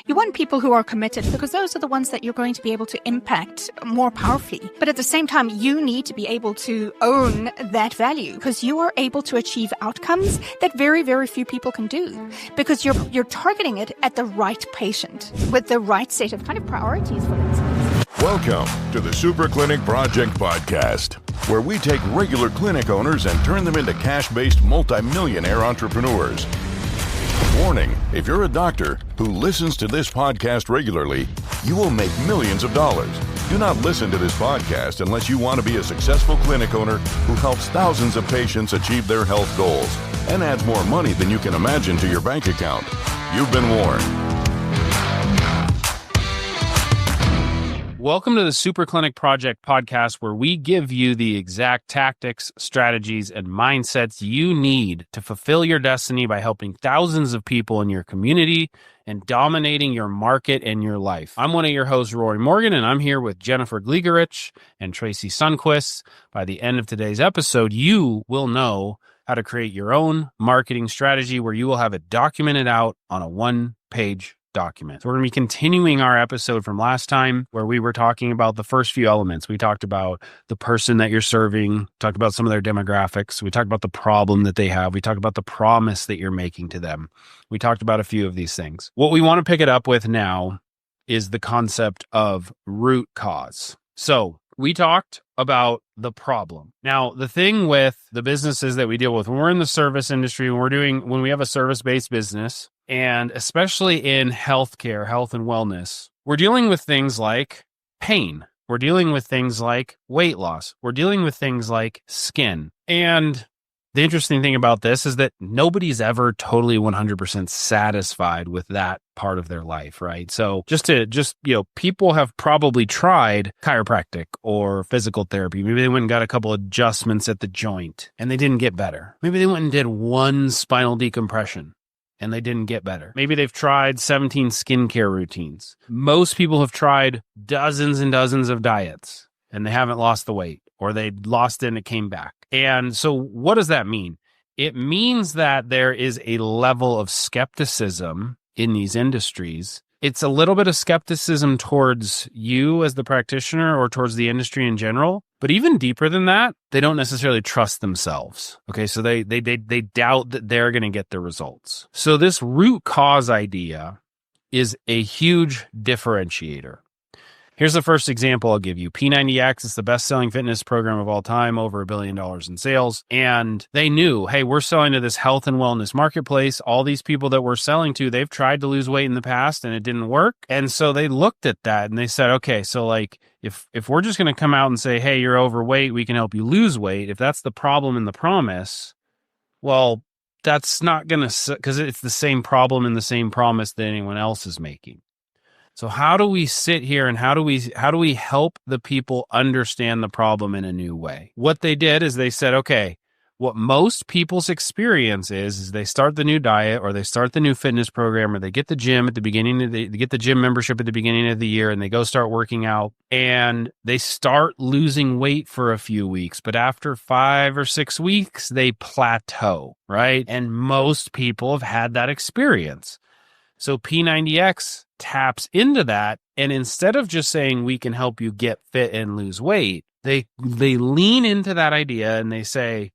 You want people who are committed because those are the ones that you're going to be able to impact more powerfully. But at the same time, you need to be able to own that value because you are able to achieve outcomes that very, very few people can do because you're targeting it at the right patient with the right set of kind of priorities for instance. Welcome to the Super Clinic Project Podcast, where we take regular clinic owners and turn them into cash-based multimillionaire entrepreneurs. Warning, if you're a doctor who listens to this podcast regularly, you will make millions of dollars. Do not listen to this podcast unless you want to be a successful clinic owner who helps thousands of patients achieve their health goals and adds more money than you can imagine to your bank account. You've been warned. Welcome to the Super Clinic Project Podcast, where we give you the exact tactics, strategies, and mindsets you need to fulfill your destiny by helping thousands of people in your community and dominating your market and your life. I'm one of your hosts, Rory Morgan, and I'm here with Jennifer Gligoric and Tracey Sundkvist. By the end of today's episode, you will know how to create your own marketing strategy where you will have it documented out on a one-page document. So we're going to be continuing our episode from last time where we were talking about the first few elements. We talked about the person that you're serving, talked about some of their demographics. We talked about the problem that they have. We talked about the promise that you're making to them. We talked about a few of these things. What we want to pick it up with now is the concept of root cause. So we talked about the problem. Now, the thing with the businesses that we deal with, when we're in the service industry, when we have a service-based business, and especially in healthcare, health and wellness, we're dealing with things like pain. We're dealing with things like weight loss. We're dealing with things like skin. And the interesting thing about this is that nobody's ever totally 100% satisfied with that part of their life, right? So people have probably tried chiropractic or physical therapy. Maybe they went and got a couple adjustments at the joint and they didn't get better. Maybe they went and did one spinal decompression and they didn't get better. Maybe they've tried 17 skincare routines. Most people have tried dozens and dozens of diets and they haven't lost the weight, or they lost it and it came back. And so what does that mean? It means that there is a level of skepticism in these industries. It's a little bit of skepticism towards you as the practitioner or towards the industry in general. But even deeper than that, they don't necessarily trust themselves. Okay, so they doubt that they're going to get the results. So this root cause idea is a huge differentiator. Here's the first example I'll give you. P90X is the best-selling fitness program of all time, over $1 billion in sales. And they knew, hey, we're selling to this health and wellness marketplace. All these people that we're selling to, they've tried to lose weight in the past and it didn't work. And so they looked at that and they said, okay, so like if we're just going to come out and say, hey, you're overweight, we can help you lose weight. If that's the problem in the promise, well, that's not going to, because it's the same problem and the same promise that anyone else is making. So how do we sit here and how do we help the people understand the problem in a new way? What they did is they said, okay, what most people's experience is they start the new diet or they start the new fitness program or they get the gym at the beginning they get the gym membership at the beginning of the year and they go start working out and they start losing weight for a few weeks. But after 5 or 6 weeks, they plateau, right? And most people have had that experience. So P90X taps into that, and instead of just saying we can help you get fit and lose weight, they lean into that idea and they say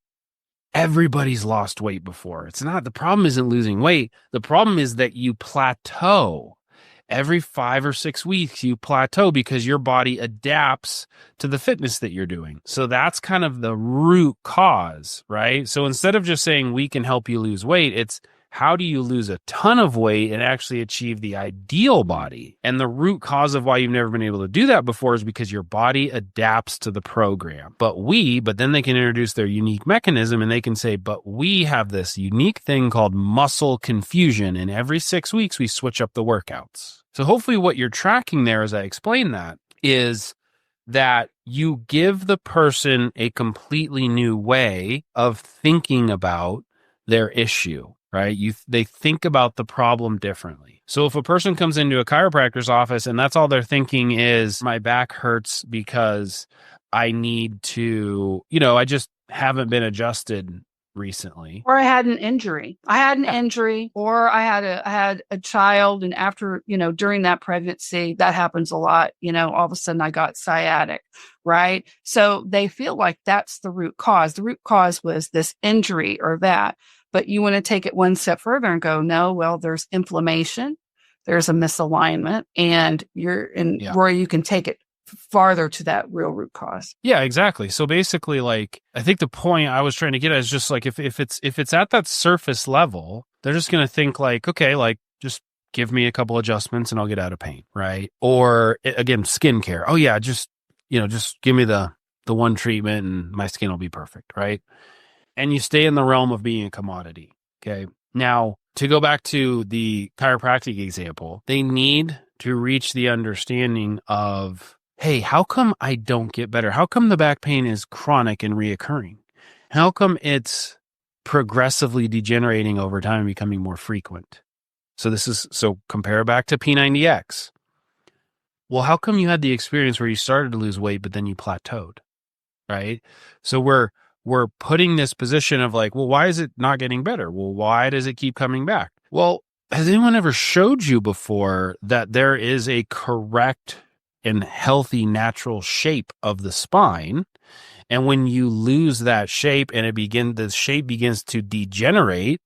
everybody's lost weight before. It's not, the problem isn't losing weight. The problem is that you plateau. Every 5 or 6 weeks you plateau because your body adapts to the fitness that you're doing. So that's kind of the root cause, right? So instead of just saying we can help you lose weight, it's how do you lose a ton of weight and actually achieve the ideal body? And the root cause of why you've never been able to do that before is because your body adapts to the program. But then they can introduce their unique mechanism and they can say, but we have this unique thing called muscle confusion. And every 6 weeks, we switch up the workouts. So hopefully what you're tracking there as I explain that is that you give the person a completely new way of thinking about their issue. Right? They think about the problem differently. So if a person comes into a chiropractor's office and that's all they're thinking is my back hurts because I need to, I just haven't been adjusted recently. Or I had an injury. Or I had a child, and after, during that pregnancy, that happens a lot. All of a sudden I got sciatic, right? So they feel like that's the root cause. The root cause was this injury or that. But you want to take it one step further and go, no, well, there's inflammation, there's a misalignment, and Rory, you can take it farther to that real root cause. Yeah, exactly. So basically, like, I think the point I was trying to get at is just like, if it's at that surface level, they're just going to think like, okay, like, just give me a couple adjustments and I'll get out of pain. Right. Or again, skincare. Oh yeah, just give me the one treatment and my skin will be perfect. Right. And you stay in the realm of being a commodity. Okay. Now, to go back to the chiropractic example, they need to reach the understanding of, hey, how come I don't get better? How come the back pain is chronic and reoccurring? How come it's progressively degenerating over time and becoming more frequent? So compare back to P90X. Well, how come you had the experience where you started to lose weight, but then you plateaued, right? So we're putting this position of like, well, why is it not getting better? Well, why does it keep coming back? Well, has anyone ever showed you before that there is a correct and healthy natural shape of the spine? And when you lose that shape and the shape begins to degenerate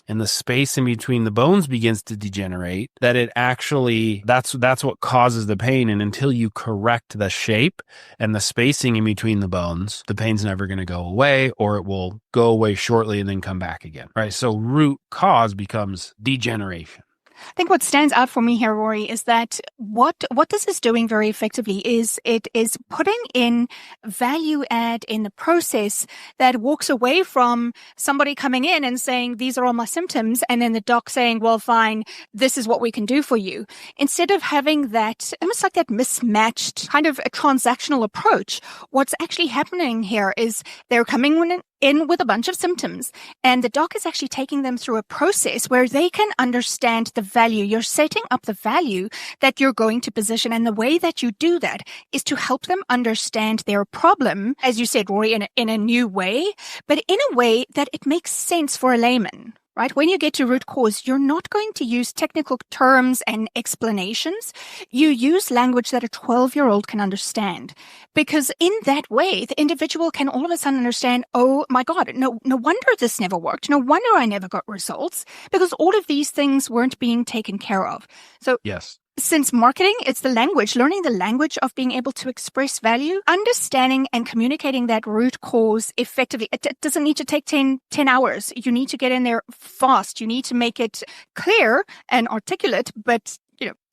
and the space in between the bones begins to degenerate, that it actually, that's what causes the pain. And until you correct the shape and the spacing in between the bones, the pain's never going to go away, or it will go away shortly and then come back again, right? So root cause becomes degeneration. I think what stands out for me here, Rory, is that what this is doing very effectively is it is putting in value add in the process that walks away from somebody coming in and saying, these are all my symptoms, and then the doc saying, well, fine, this is what we can do for you. Instead of having that, almost like that mismatched kind of a transactional approach, what's actually happening here is they're coming in with a bunch of symptoms, and the doc is actually taking them through a process where they can understand the value. You're setting up the value that you're going to position, and the way that you do that is to help them understand their problem, as you said, Rory, in a new way, but in a way that it makes sense for a layman. Right? When you get to root cause, you're not going to use technical terms and explanations. You use language that a 12-year-old can understand. Because in that way, the individual can all of a sudden understand, oh my God, no wonder this never worked. No wonder I never got results, because all of these things weren't being taken care of. So yes. Since marketing, it's the language, learning the language of being able to express value, understanding and communicating that root cause effectively. It doesn't need to take 10 hours. You need to get in there fast. You need to make it clear and articulate, but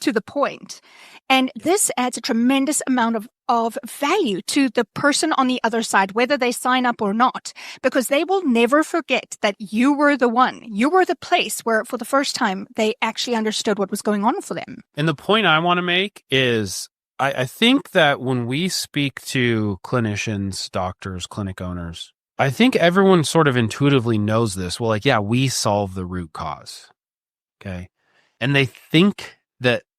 to the point. And this adds a tremendous amount of value to the person on the other side, whether they sign up or not, because they will never forget that you were the one. You were the place where, for the first time, they actually understood what was going on for them. And the point I want to make is, I think that when we speak to clinicians, doctors, clinic owners, I think everyone sort of intuitively knows this. Well, like, yeah, we solve the root cause. Okay. And they think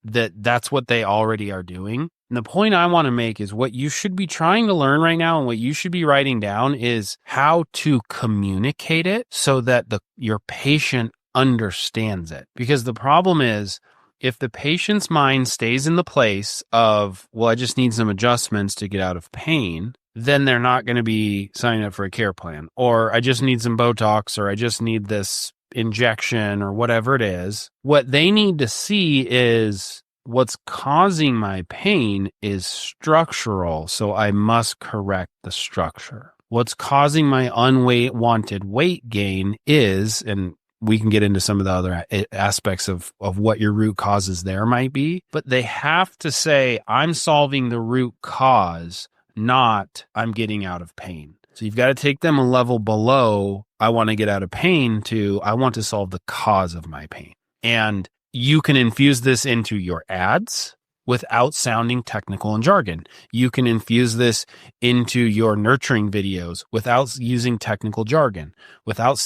that's what they already are doing. And the point I want to make is what you should be trying to learn right now, and what you should be writing down, is how to communicate it so that your patient understands it. Because the problem is, if the patient's mind stays in the place of, well, I just need some adjustments to get out of pain, then they're not going to be signing up for a care plan. Or I just need some Botox, or I just need this injection, or whatever it is. What they need to see is, what's causing my pain is structural, so I must correct the structure. What's causing my unwanted weight gain is, and we can get into some of the other aspects of what your root causes there might be, but they have to say, I'm solving the root cause, not I'm getting out of pain. So you've got to take them a level below, I want to get out of pain, to I want to solve the cause of my pain. And you can infuse this into your ads without sounding technical and jargon. You can infuse this into your nurturing videos without using technical jargon, without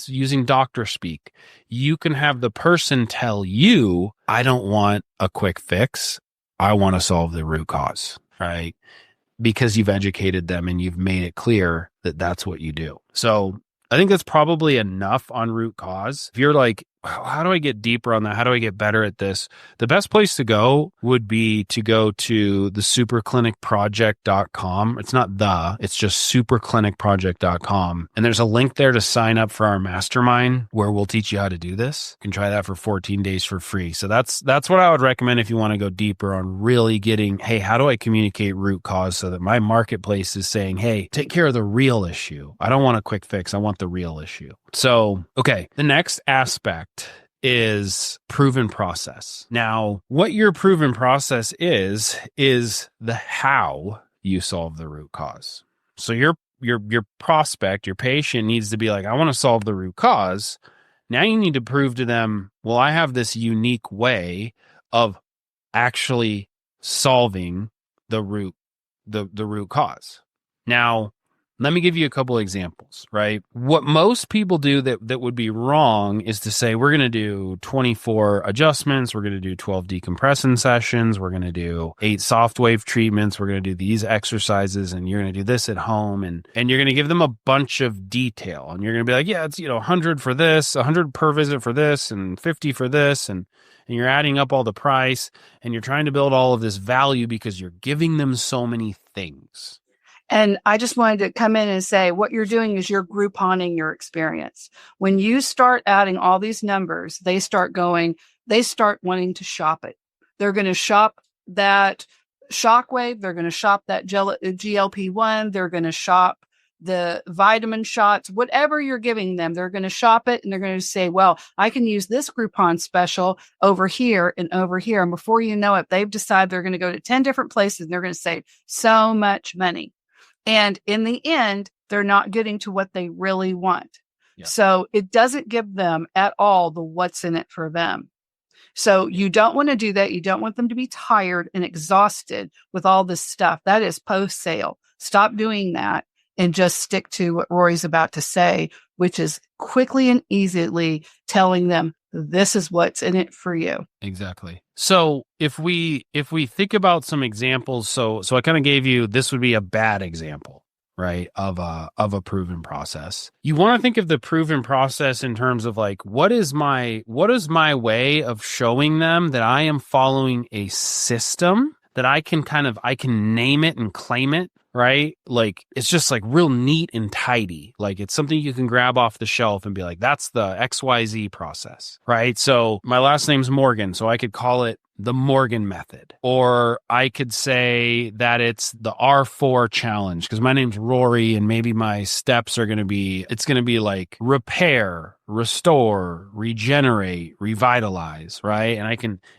using doctor speak. You can have the person tell you, I don't want a quick fix. I want to solve the root cause, right? Because you've educated them and you've made it clear that that's what you do. So I think that's probably enough on root cause. If you're like, how do I get deeper on that? How do I get better at this? The best place to go would be to go to the superclinicproject.com. It's not it's just superclinicproject.com. And there's a link there to sign up for our mastermind where we'll teach you how to do this. You can try that for 14 days for free. So that's what I would recommend if you want to go deeper on really getting, hey, how do I communicate root cause so that my marketplace is saying, hey, take care of the real issue. I don't want a quick fix. I want the real issue. So, okay, the next aspect is proven process. Now, what your proven process is the how you solve the root cause. So your prospect, your patient needs to be like, I want to solve the root cause. Now you need to prove to them, well, I have this unique way of actually solving the root cause. Now, let me give you a couple examples, right? What most people do that would be wrong is to say, we're going to do 24 adjustments. We're going to do 12 decompression sessions. We're going to do 8 soft wave treatments. We're going to do these exercises, and you're going to do this at home. And you're going to give them a bunch of detail. And you're going to be like, yeah, it's, 100 for this, 100 per visit for this, and 50 for this. And you're adding up all the price, and you're trying to build all of this value because you're giving them so many things. And I just wanted to come in and say, what you're doing is you're Grouponing your experience. When you start adding all these numbers, they start wanting to shop it. They're going to shop that shockwave. They're going to shop that GLP-1. They're going to shop the vitamin shots, whatever you're giving them. They're going to shop it, and they're going to say, well, I can use this Groupon special over here and over here. And before you know it, they've decided they're going to go to 10 different places, and they're going to save so much money. And in the end, they're not getting to what they really want. Yeah. So it doesn't give them at all the what's in it for them. So you don't want to do that. You don't want them to be tired and exhausted with all this stuff. That is post-sale. Stop doing that and just stick to what Rory's about to say, which is quickly and easily telling them, this is what's in it for you. Exactly. So if we think about some examples, so I kind of gave you, this would be a bad example, right, of a proven process. You want to think of the proven process in terms of like, what is my way of showing them that I am following a system that I can name it and claim it, right? Like, it's just like real neat and tidy. Like, it's something you can grab off the shelf and be like, that's the XYZ process, right? So my last name's Morgan, so I could call it the Morgan method, or I could say that it's the R4 challenge because my name's Rory, and maybe my steps are going to be like repair, restore, regenerate, revitalize, right?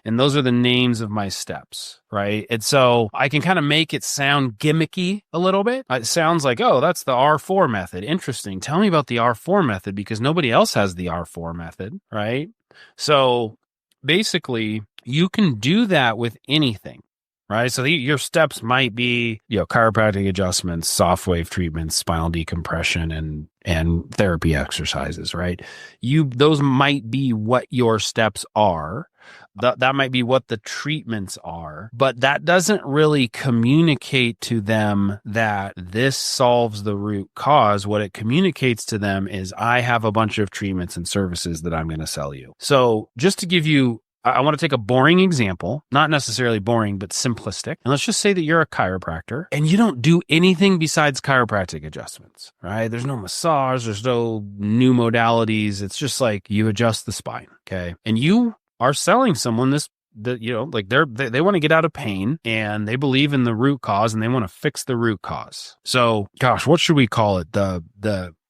And those are the names of my steps, right? And so I can kind of make it sound gimmicky a little bit. It sounds like, oh, that's the R4 method. Interesting. Tell me about the R4 method, because nobody else has the R4 method, right? So basically, you can do that with anything, right? So your steps might be, chiropractic adjustments, soft wave treatments, spinal decompression, and therapy exercises, right? Those might be what your steps are. That might be what the treatments are, but that doesn't really communicate to them that this solves the root cause. What it communicates to them is, I have a bunch of treatments and services that I'm going to sell you. So just to give you, I want to take a boring example, not necessarily boring, but simplistic. And let's just say that you're a chiropractor and you don't do anything besides chiropractic adjustments, right? There's no massage, there's no new modalities. It's just like you adjust the spine, okay? And you are selling someone this, they want to get out of pain, and they believe in the root cause, and they want to fix the root cause. So, gosh, what should we call it?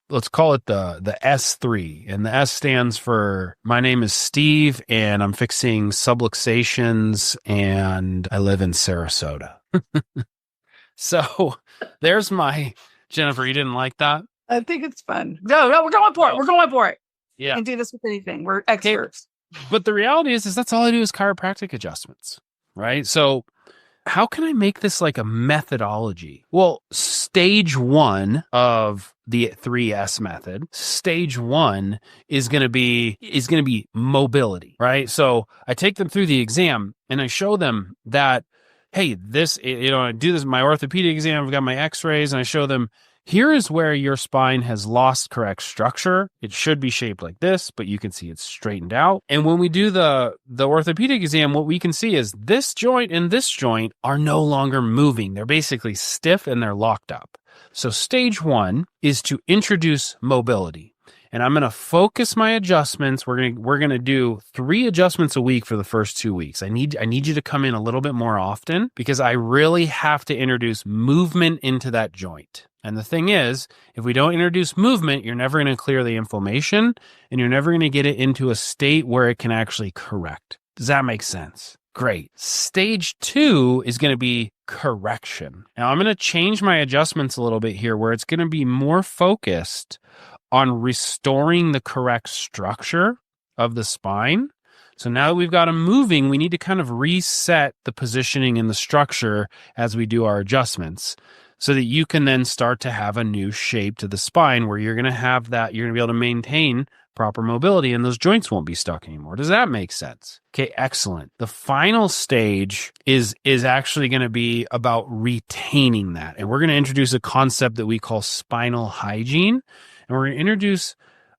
Let's call it the S3, and the S stands for, my name is Steve, and I'm fixing subluxations, and I live in Sarasota. So there's my, Jennifer, you didn't like that? I think it's fun. No, we're going for it. We're going for it. Yeah. You can do this with anything. We're experts. But the reality is that's all I do is chiropractic adjustments, right? So how can I make this like a methodology? Well, stage 1 of the 3S method, stage 1 is going to be mobility, right? So I take them through the exam and I show them that, hey, I do this, my orthopedic exam, I've got my x-rays, and I show them, here is where your spine has lost correct structure. It should be shaped like this, but you can see it's straightened out. And when we do the orthopedic exam, what we can see is this joint and this joint are no longer moving. They're basically stiff and they're locked up. So stage 1 is to introduce mobility. And I'm going to focus my adjustments. We're going to do 3 adjustments a week for the first 2 weeks. I need you to come in a little bit more often because I really have to introduce movement into that joint. And the thing is, if we don't introduce movement, you're never going to clear the inflammation and you're never going to get it into a state where it can actually correct. Does that make sense? Great. Stage 2 is going to be correction. Now I'm going to change my adjustments a little bit here where it's going to be more focused on restoring the correct structure of the spine. So now that we've got them moving, we need to kind of reset the positioning and the structure as we do our adjustments so that you can then start to have a new shape to the spine where you're going to have that, you're going to be able to maintain proper mobility and those joints won't be stuck anymore. Does that make sense? Okay, excellent. The final stage is actually going to be about retaining that. And we're going to introduce a concept that we call spinal hygiene. And we're going to introduce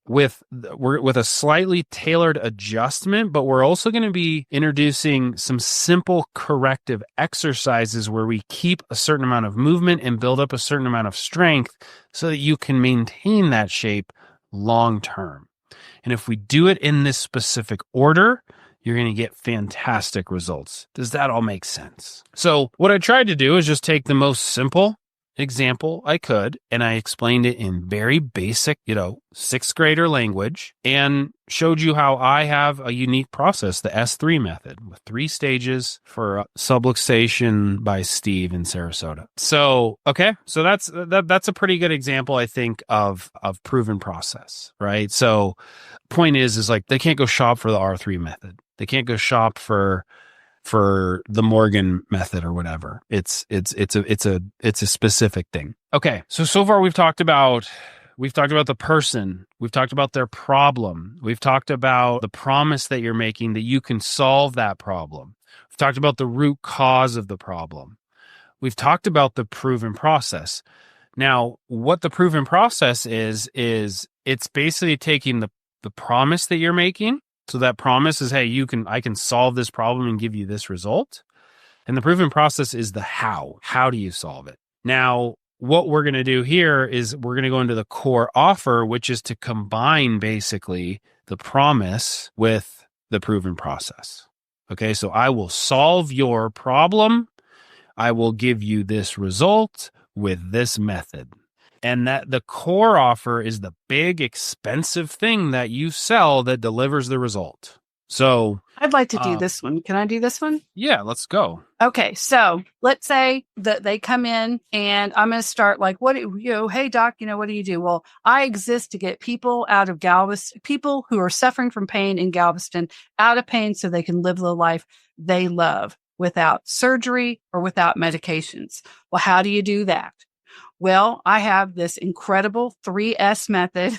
with a slightly tailored adjustment, but we're also going to be introducing some simple corrective exercises where we keep a certain amount of movement and build up a certain amount of strength so that you can maintain that shape long term. And if we do it in this specific order, you're going to get fantastic results. Does that all make sense? So what I tried to do is just take the most simple example I could, and I explained it in very basic, 6th grader language, and showed you how I have a unique process, the S3 method, with 3 stages for subluxation by Steve in Sarasota. So, okay, so that's a pretty good example, I think, of proven process, right? So, point is like they can't go shop for the R3 method. They can't go shop for the Morgan method or whatever. It's a specific thing. Okay. So far we've talked about the person. We've talked about their problem. We've talked about the promise that you're making that you can solve that problem. We've talked about the root cause of the problem. We've talked about the proven process. Now, what the proven process is it's basically taking the promise that you're making. So that promise is, hey, I can solve this problem and give you this result. And the proven process is the how. How do you solve it? Now, what we're going to do here is we're going to go into the core offer, which is to combine basically the promise with the proven process. Okay, so I will solve your problem. I will give you this result with this method. And that the core offer is the big, expensive thing that you sell that delivers the result. So I'd like to do this one. Can I do this one? Yeah, let's go. Okay. So let's say that they come in and I'm going to start like, hey doc, what do you do? Well, I exist to get people out of Galveston, people who are suffering from pain in Galveston out of pain so they can live the life they love without surgery or without medications. Well, how do you do that? Well, I have this incredible 3S method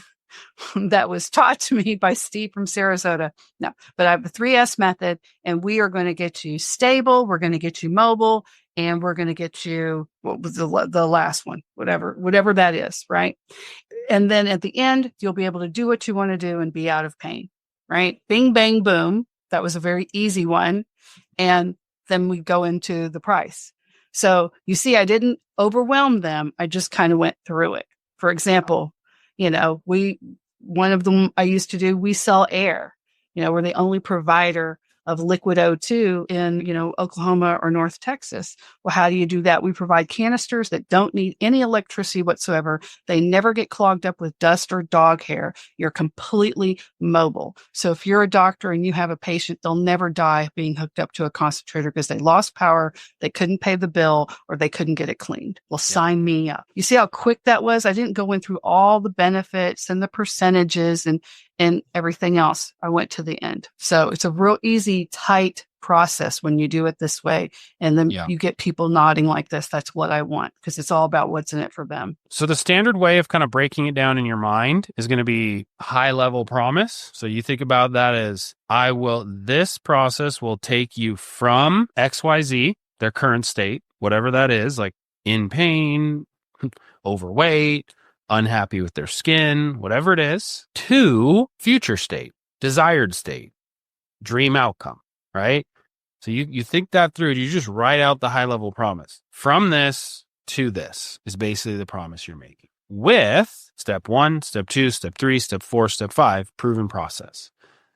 that was taught to me by Steve from Sarasota. No, but I have the 3S method, and we are going to get you stable. We're going to get you mobile, and we're going to get you, what was the last one, whatever that is, right? And then at the end, you'll be able to do what you want to do and be out of pain, right? Bing, bang, boom. That was a very easy one. And then we go into the price. So you see, I didn't overwhelm them. I just kind of went through it. For example, one of them I used to do, we sell air. We're the only provider of liquid O2 in, Oklahoma or North Texas. Well, how do you do that? We provide canisters that don't need any electricity whatsoever. They never get clogged up with dust or dog hair. You're completely mobile. So if you're a doctor and you have a patient, they'll never die being hooked up to a concentrator because they lost power, they couldn't pay the bill, or they couldn't get it cleaned. Well, sign me up. You see how quick that was? I didn't go in through all the benefits and the percentages and everything else. I went to the end. So it's a real easy, tight process when you do it this way. And then you get people nodding like this. That's what I want, because it's all about what's in it for them. So the standard way of kind of breaking it down in your mind is going to be high level promise. So you think about that as this process will take you from XYZ, their current state, whatever that is, like in pain, overweight, unhappy with their skin, whatever it is, to future state, desired state, dream outcome, right? So you think that through, you just write out the high level promise. From this to this is basically the promise you're making. With step 1, step 2, step 3, step 4, step 5, proven process.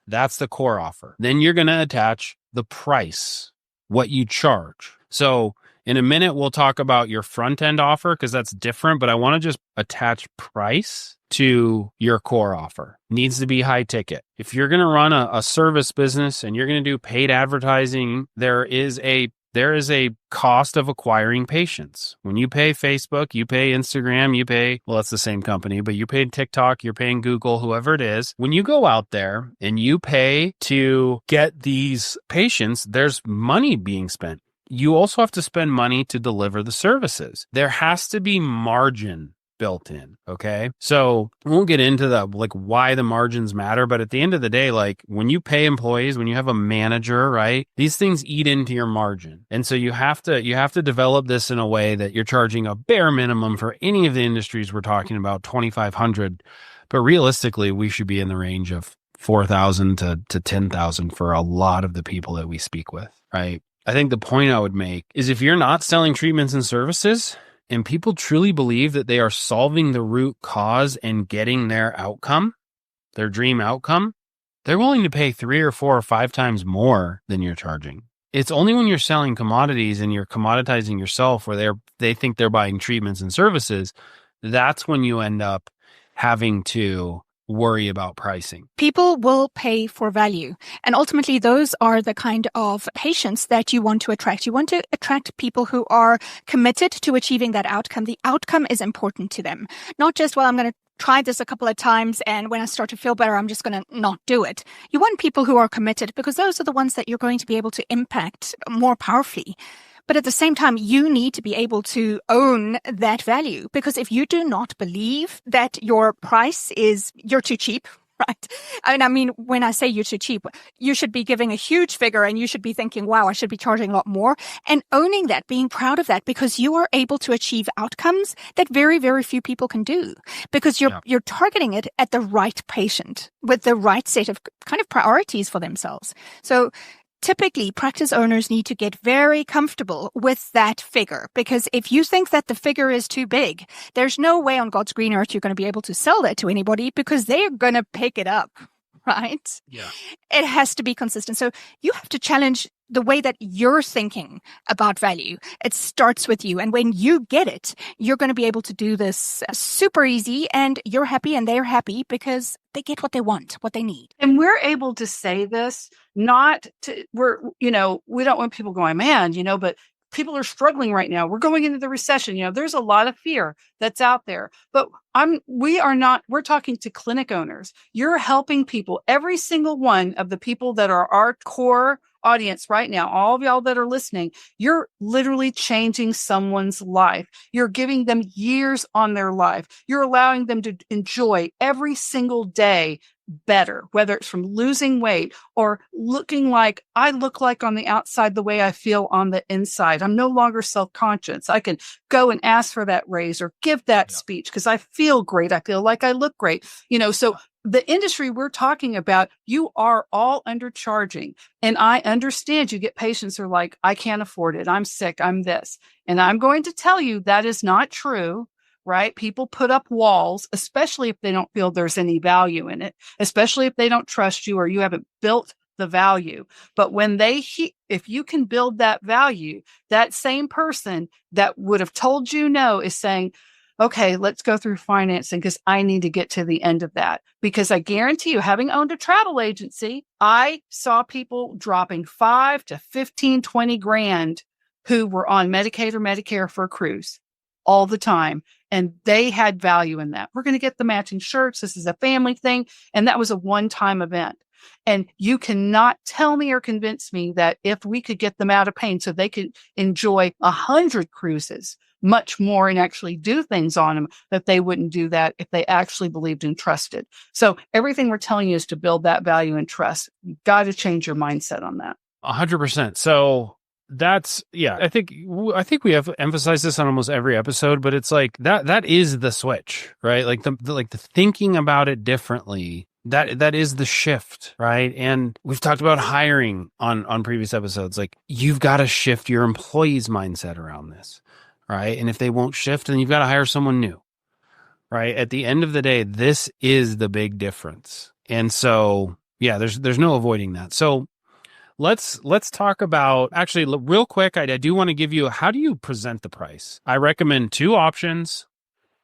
That's the core offer. Then you're going to attach the price, what you charge. So in a minute, we'll talk about your front end offer because that's different, but I want to just attach price to your core offer. Needs to be high ticket. If you're going to run a service business and you're going to do paid advertising, there is a cost of acquiring patients. When you pay Facebook, you pay Instagram, you pay, well, it's the same company, but you pay TikTok, you're paying Google, whoever it is. When you go out there and you pay to get these patients, there's money being spent. You also have to spend money to deliver the services. There has to be margin built in. Okay. So we won't get into why the margins matter, but at the end of the day, when you pay employees, when you have a manager, right, these things eat into your margin. And so you have to develop this in a way that you're charging a bare minimum for any of the industries we're talking about, 2,500. But realistically, we should be in the range of 4,000 to 10,000 for a lot of the people that we speak with, right? I think the point I would make is if you're not selling treatments and services, and people truly believe that they are solving the root cause and getting their outcome, their dream outcome, they're willing to pay 3 or 4 or 5 times more than you're charging. It's only when you're selling commodities and you're commoditizing yourself where they think they're buying treatments and services, that's when you end up having to worry about pricing. People will pay for value. And ultimately, those are the kind of patients that you want to attract. You want to attract people who are committed to achieving that outcome. The outcome is important to them. Not just, well, I'm going to try this a couple of times and when I start to feel better, I'm just going to not do it. You want people who are committed because those are the ones that you're going to be able to impact more powerfully. But at the same time, you need to be able to own that value, because if you do not believe that your price you're too cheap, right? I mean, when I say you're too cheap, you should be giving a huge figure and you should be thinking, wow, I should be charging a lot more, and owning that, being proud of that, because you are able to achieve outcomes that very, very few people can do, because you're targeting it at the right patient with the right set of kind of priorities for themselves. So typically, practice owners need to get very comfortable with that figure, because if you think that the figure is too big, there's no way on God's green earth you're going to be able to sell that to anybody, because they're going to pick it up, right? Yeah. It has to be consistent. So you have to challenge the way that you're thinking about value. It starts with you. And when you get it, you're going to be able to do this super easy, and you're happy and they're happy because they get what they want, what they need. And we're able to say this, we don't want people going, man, but people are struggling right now. We're going into the recession. There's a lot of fear that's out there, but we're talking to clinic owners. You're helping people. Every single one of the people that are our core audience right now, all of y'all that are listening, you're literally changing someone's life. You're giving them years on their life. You're allowing them to enjoy every single day better, whether it's from losing weight or looking like I look like on the outside the way I feel on the inside. I'm no longer self-conscious. I can go and ask for that raise or give that speech because I feel great. I feel like I look great. So the industry we're talking about, you are all undercharging. And I understand you get patients who are like, I can't afford it. I'm sick. I'm this. And I'm going to tell you that is not true, right? People put up walls, especially if they don't feel there's any value in it, especially if they don't trust you or you haven't built the value. But when if you can build that value, that same person that would have told you no is saying, okay, let's go through financing because I need to get to the end of that. Because I guarantee you, having owned a travel agency, I saw people dropping 5 to 15, 20 grand who were on Medicaid or Medicare for a cruise all the time. And they had value in that. We're going to get the matching shirts. This is a family thing. And that was a one-time event. And you cannot tell me or convince me that if we could get them out of pain so they could enjoy 100 cruises, much more, and actually do things on them, that they wouldn't do that if they actually believed and trusted. So everything we're telling you is to build that value and trust. You've got to change your mindset on that. 100%. So I think we have emphasized this on almost every episode, but it's like that is the switch, right? Like the thinking about it differently. That is the shift, right? And we've talked about hiring on previous episodes. Like, you've got to shift your employees' mindset around this, right? And if they won't shift, then you've got to hire someone new, right? At the end of the day, this is the big difference. And so, yeah, there's no avoiding that. So let's talk about, actually, real quick, I do want to give you, how do you present the price? I recommend two options.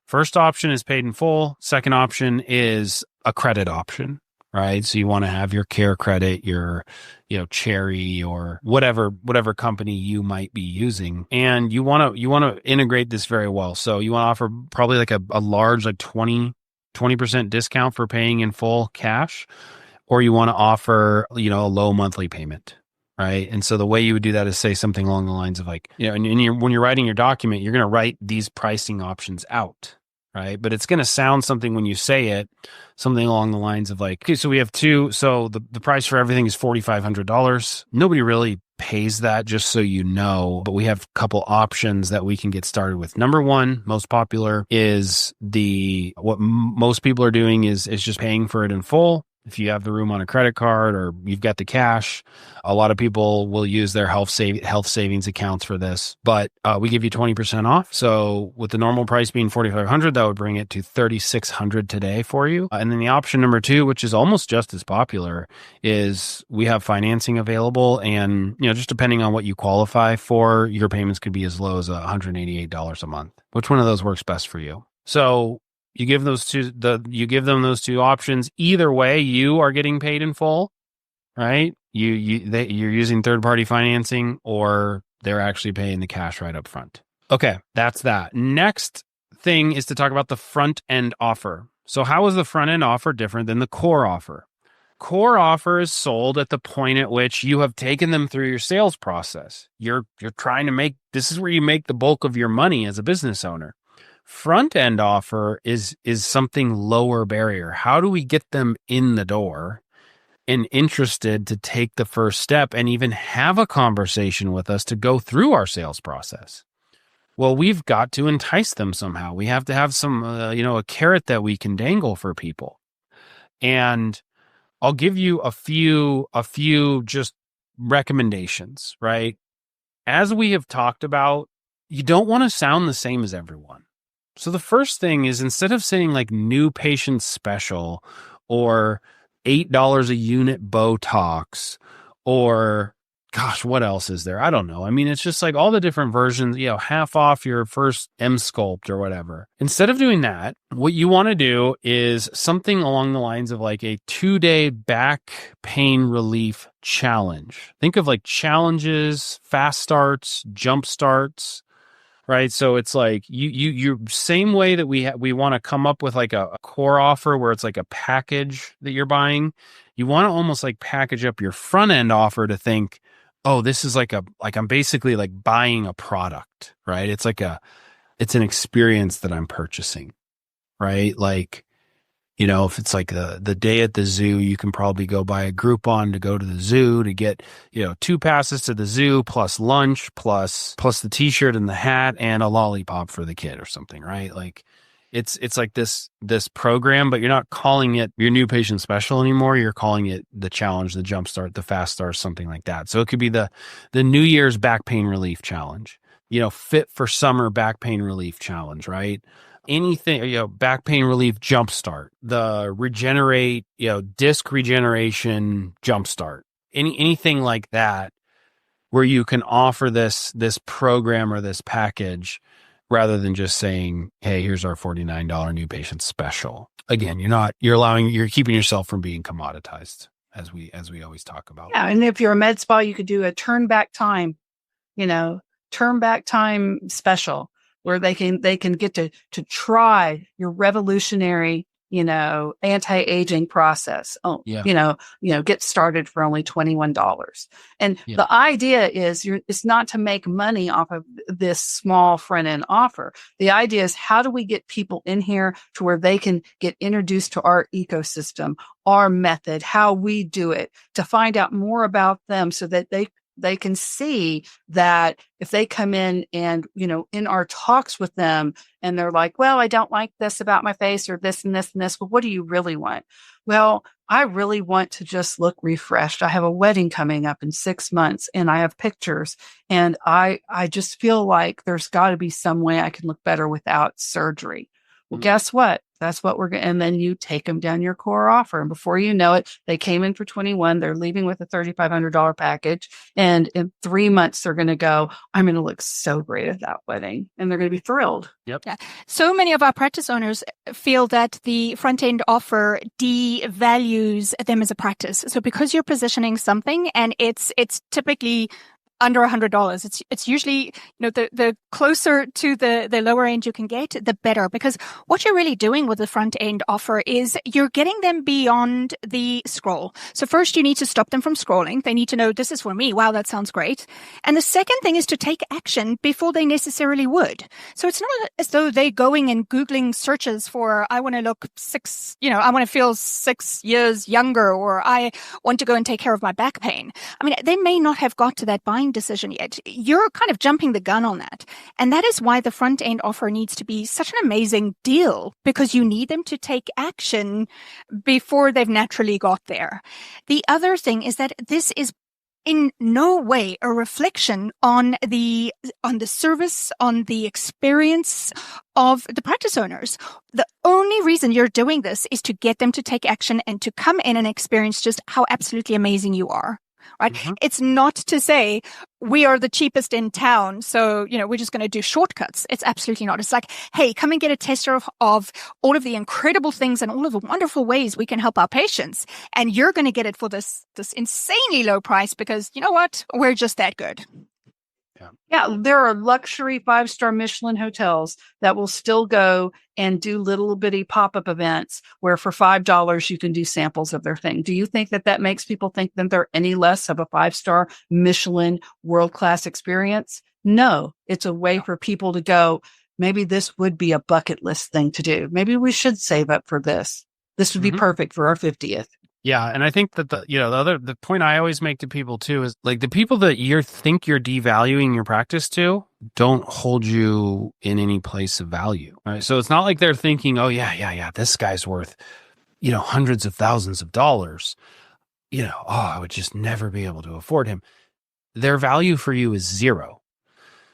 First option is paid in full. Second option is a credit option, right? So you want to have your care credit, your, Cherry, or whatever company you might be using. And you want to integrate this very well. So you want to offer probably like a large, like 20% discount for paying in full cash, or you want to offer, a low monthly payment. Right. And so the way you would do that is say something along the lines of like, when you're writing your document, you're going to write these pricing options out. Right. But it's going to sound something when you say it, something along the lines of like, okay, so we have two. So the price for everything is $4,500. Nobody really pays that, just so you know, but we have a couple options that we can get started with. Number one, most popular, is what most people are doing is just paying for it in full. If you have the room on a credit card or you've got the cash, a lot of people will use their health savings accounts for this, but we give you 20% off. So with the normal price being $4,500, that would bring it to $3,600 today for you. And then the option number two, which is almost just as popular, is we have financing available. And, just depending on what you qualify for, your payments could be as low as $188 a month. Which one of those works best for you? So you give them those two options. Either way, you are getting paid in full, right? You're using third-party financing, or they're actually paying the cash right up front. Okay, that's that. Next thing is to talk about the front-end offer. So how is the front-end offer different than the core offer? Core offer is sold at the point at which you have taken them through your sales process. You're trying to this is where you make the bulk of your money as a business owner. Front end offer is something lower barrier. How do we get them in the door and interested to take the first step and even have a conversation with us to go through our sales process? Well, we've got to entice them somehow. We have to have some, a carrot that we can dangle for people. And I'll give you a few just recommendations, right? As we have talked about, you don't want to sound the same as everyone. So the first thing is, instead of saying like new patient special or $8 a unit Botox, or gosh, what else is there? I don't know. I mean, it's just like all the different versions, half off your first M-Sculpt or whatever. Instead of doing that, what you want to do is something along the lines of like a 2-day back pain relief challenge. Think of like challenges, fast starts, jump starts. Right. So it's like you same way that we want to come up with like a core offer where it's like a package that you're buying. You want to almost like package up your front end offer to think, oh, this is like I'm basically like buying a product, right? It's an experience that I'm purchasing, right? Like, if it's like the day at the zoo, you can probably go buy a Groupon to go to the zoo to get, 2 passes to the zoo plus lunch, plus the t-shirt and the hat and a lollipop for the kid or something, right? Like it's like this program, but you're not calling it your new patient special anymore. You're calling it the challenge, the jump start, the fast start, something like that. So it could be the New Year's back pain relief challenge, fit for summer back pain relief challenge, right? Anything, back pain relief jumpstart, the regenerate, disc regeneration jumpstart, anything like that, where you can offer this program or this package rather than just saying, hey, here's our $49 new patient special. Again, you're keeping yourself from being commoditized, as we always talk about. Yeah. And if you're a med spa, you could do a turn back time special, where they can get to try your revolutionary, anti-aging process. Oh, yeah. Get started for only $21. And the idea is it's not to make money off of this small front end offer. The idea is, how do we get people in here to where they can get introduced to our ecosystem, our method, how we do it, to find out more about them, so that they can see that if they come in and, in our talks with them and they're like, well, I don't like this about my face or this and this and this. Well, what do you really want? Well, I really want to just look refreshed. I have a wedding coming up in 6 months and I have pictures and I just feel like there's got to be some way I can look better without surgery. Well, guess what? That's what we're going to, and then you take them down your core offer. And before you know it, they came in for 21. They're leaving with a $3,500 package. And in 3 months, they're going to go, I'm going to look so great at that wedding. And they're going to be thrilled. Yep. Yeah. So many of our practice owners feel that the front end offer devalues them as a practice. So because you're positioning something and it's typically under $100. It's usually, the closer to the lower end you can get, the better, because what you're really doing with the front end offer is you're getting them beyond the scroll. So first you need to stop them from scrolling. They need to know this is for me. Wow, that sounds great. And the second thing is to take action before they necessarily would. So it's not as though they're going and Googling searches for, I want to look I want to feel 6 years younger, or I want to go and take care of my back pain. I mean, they may not have got to that buying decision yet. You're kind of jumping the gun on that. And that is why the front end offer needs to be such an amazing deal, because you need them to take action before they've naturally got there. The other thing is that this is in no way a reflection on the service, on the experience of the practice owners. The only reason you're doing this is to get them to take action and to come in and experience just how absolutely amazing you are. Right? Mm-hmm. It's not to say we are the cheapest in town, so, we're just going to do shortcuts. It's absolutely not. It's like, hey, come and get a taster of all of the incredible things and all of the wonderful ways we can help our patients. And you're going to get it for this insanely low price because, you know what? We're just that good. Yeah, there are luxury 5-star Michelin hotels that will still go and do little bitty pop-up events where for $5 you can do samples of their thing. Do you think that makes people think that they're any less of a 5-star Michelin world-class experience? No, it's a way for people to go, maybe this would be a bucket list thing to do. Maybe we should save up for this. This would be perfect for our 50th. Yeah, and I think that the point I always make to people too is like the people that you think you're devaluing your practice to don't hold you in any place of value. Right? So it's not like they're thinking, oh yeah, this guy's worth, hundreds of thousands of dollars. I would just never be able to afford him. Their value for you is zero.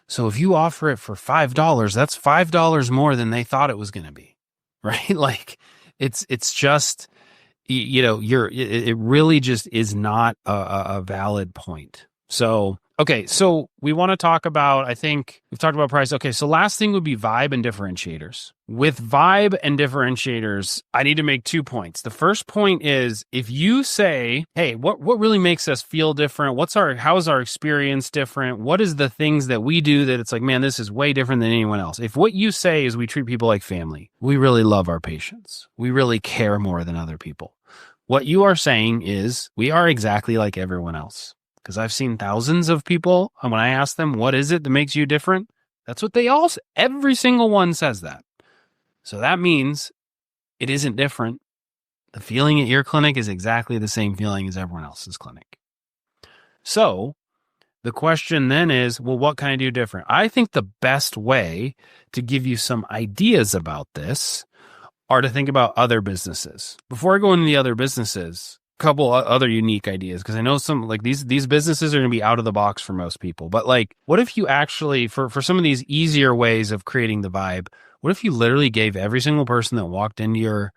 So if you offer it for $5, that's $5 more than they thought it was going to be, right? Like it's just. It really just is not a valid point. So, okay. So we want to talk about, I think we've talked about price. Okay. So last thing would be vibe and differentiators. With vibe and differentiators, I need to make 2 points. The first point is if you say, hey, what really makes us feel different? How is our experience different? What is the things that we do that it's like, man, this is way different than anyone else? If what you say is we treat people like family, we really love our patients. We really care more than other people. What you are saying is we are exactly like everyone else. Because I've seen thousands of people, and when I ask them, what is it that makes you different? That's what they all say. Every single one says that. So that means it isn't different. The feeling at your clinic is exactly the same feeling as everyone else's clinic. So the question then is, well, what can I do different? I think the best way to give you some ideas about this are to think about other businesses. Before I go into the other businesses, a couple other unique ideas, because I know some like these businesses are going to be out of the box for most people. But like, what if you actually, for some of these easier ways of creating the vibe, what if you literally gave every single person that walked into your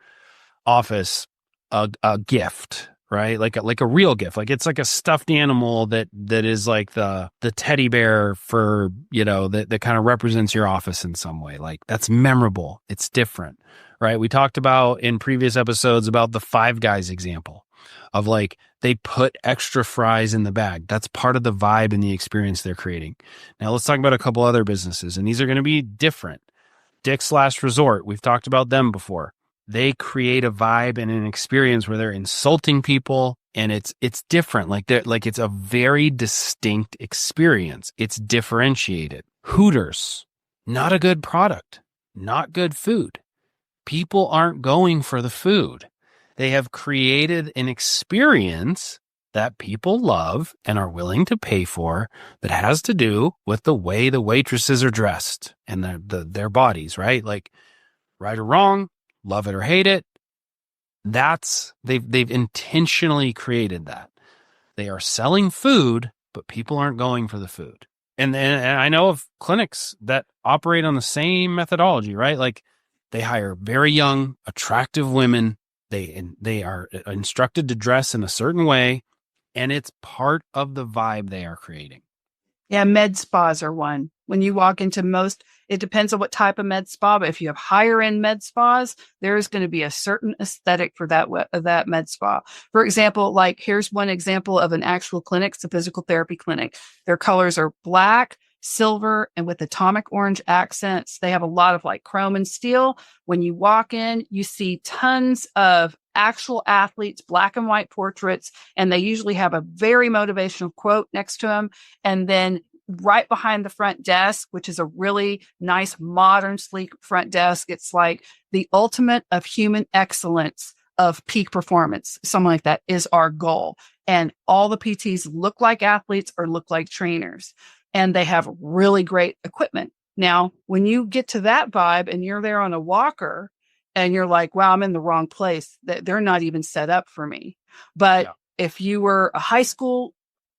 office a gift, right? Like a real gift. Like it's like a stuffed animal that is like the teddy bear for, that kind of represents your office in some way. Like that's memorable. It's different. Right. We talked about in previous episodes about the Five Guys example of like they put extra fries in the bag. That's part of the vibe and the experience they're creating. Now let's talk about a couple other businesses, and these are going to be different. Dick's Last Resort. We've talked about them before. They create a vibe and an experience where they're insulting people, and it's different. It's a very distinct experience. It's differentiated. Hooters, not a good product, not good food. People aren't going for the food. They have created an experience that people love and are willing to pay for that has to do with the way the waitresses are dressed and their bodies, right? Like, right or wrong, love it or hate it. They've intentionally created that. They are selling food, but people aren't going for the food. And I know of clinics that operate on the same methodology, right? Like, they hire very young, attractive women. They are instructed to dress in a certain way, and it's part of the vibe they are creating. Yeah, med spas are one. When you walk into it depends on what type of med spa, but if you have higher end med spas, there's going to be a certain aesthetic for that med spa. For example, like here's one example of an actual clinic. It's a physical therapy clinic. Their colors are black, silver, and with atomic orange accents. They have a lot of like chrome and steel. When you walk in, you see tons of actual athletes, black and white portraits, and they usually have a very motivational quote next to them. And then right behind the front desk, which is a really nice, modern, sleek front desk, it's like the ultimate of human excellence of peak performance. Something like that is our goal. And all the PTs look like athletes or look like trainers. And they have really great equipment. Now, when you get to that vibe and you're there on a walker and you're like, wow, I'm in the wrong place, they're not even set up for me. But if you were a high school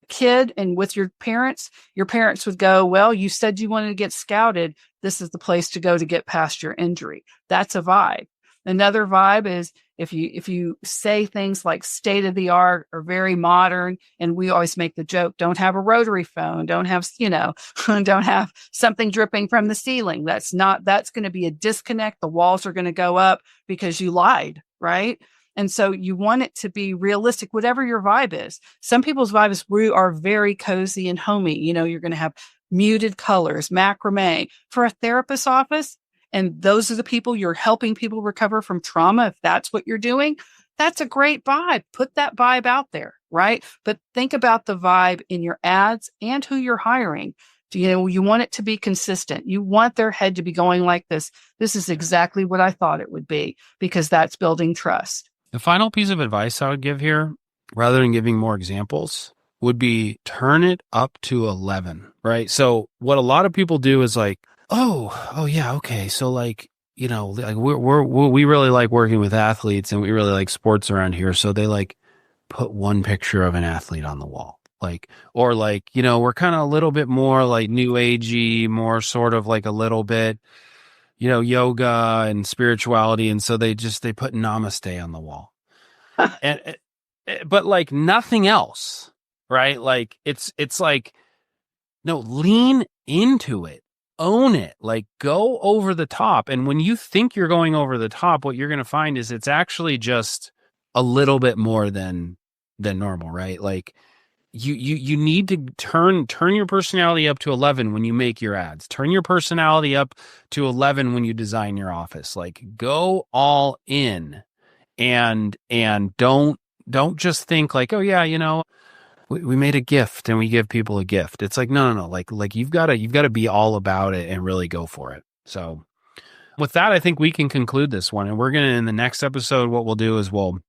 kid and with your parents would go, well, you said you wanted to get scouted. This is the place to go to get past your injury. That's a vibe. Another vibe is if you say things like state of the art or very modern, and we always make the joke, don't have a rotary phone, don't have something dripping from the ceiling. That's going to be a disconnect. The walls are going to go up because you lied, right? And so you want it to be realistic, whatever your vibe is. Some people's vibe is we are very cozy and homey. You're going to have muted colors, macrame. For a therapist's office, and those are the people you're helping people recover from trauma. If that's what you're doing, that's a great vibe. Put that vibe out there, right? But think about the vibe in your ads and who you're hiring. You want it to be consistent. You want their head to be going like this. This is exactly what I thought it would be, because that's building trust. The final piece of advice I would give here, rather than giving more examples, would be turn it up to 11, right? So what a lot of people do is like, oh yeah, okay. So like, like we really like working with athletes and we really like sports around here. So they like put one picture of an athlete on the wall, or we're kind of a little bit more like new agey, more sort of like a little bit, yoga and spirituality. And so they put namaste on the wall but like nothing else, right? Like it's like, no, lean into it. Own it, like go over the top. And when you think you're going over the top, what you're going to find is it's actually just a little bit more than normal, right? Like you need to turn your personality up to 11 when you make your ads. Turn your personality up to 11 when you design your office. Like go all in and don't just think like, oh yeah, we made a gift and we give people a gift. It's like, no. Like you've got to be all about it and really go for it. So with that, I think we can conclude this one. And we're going to, in the next episode, what we'll do is we'll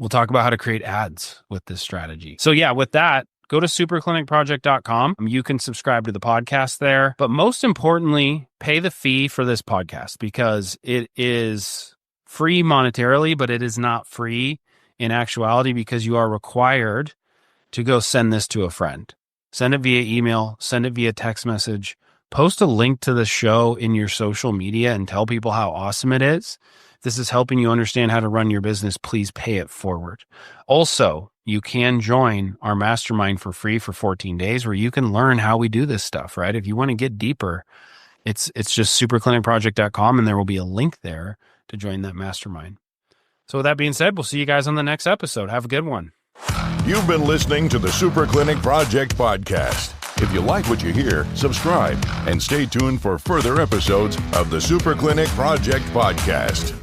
talk about how to create ads with this strategy. So yeah, with that, go to superclinicproject.com. You can subscribe to the podcast there, but most importantly, pay the fee for this podcast because it is free monetarily, but it is not free in actuality because you are required to go send this to a friend. Send it via email, send it via text message, post a link to the show in your social media and tell people how awesome it is. If this is helping you understand how to run your business, please pay it forward. Also, you can join our mastermind for free for 14 days where you can learn how we do this stuff, right? If you want to get deeper, it's just superclinicproject.com and there will be a link there to join that mastermind. So with that being said, we'll see you guys on the next episode. Have a good one. You've been listening to the Super Clinic Project podcast. If you like what you hear, subscribe and stay tuned for further episodes of the Super Clinic Project podcast.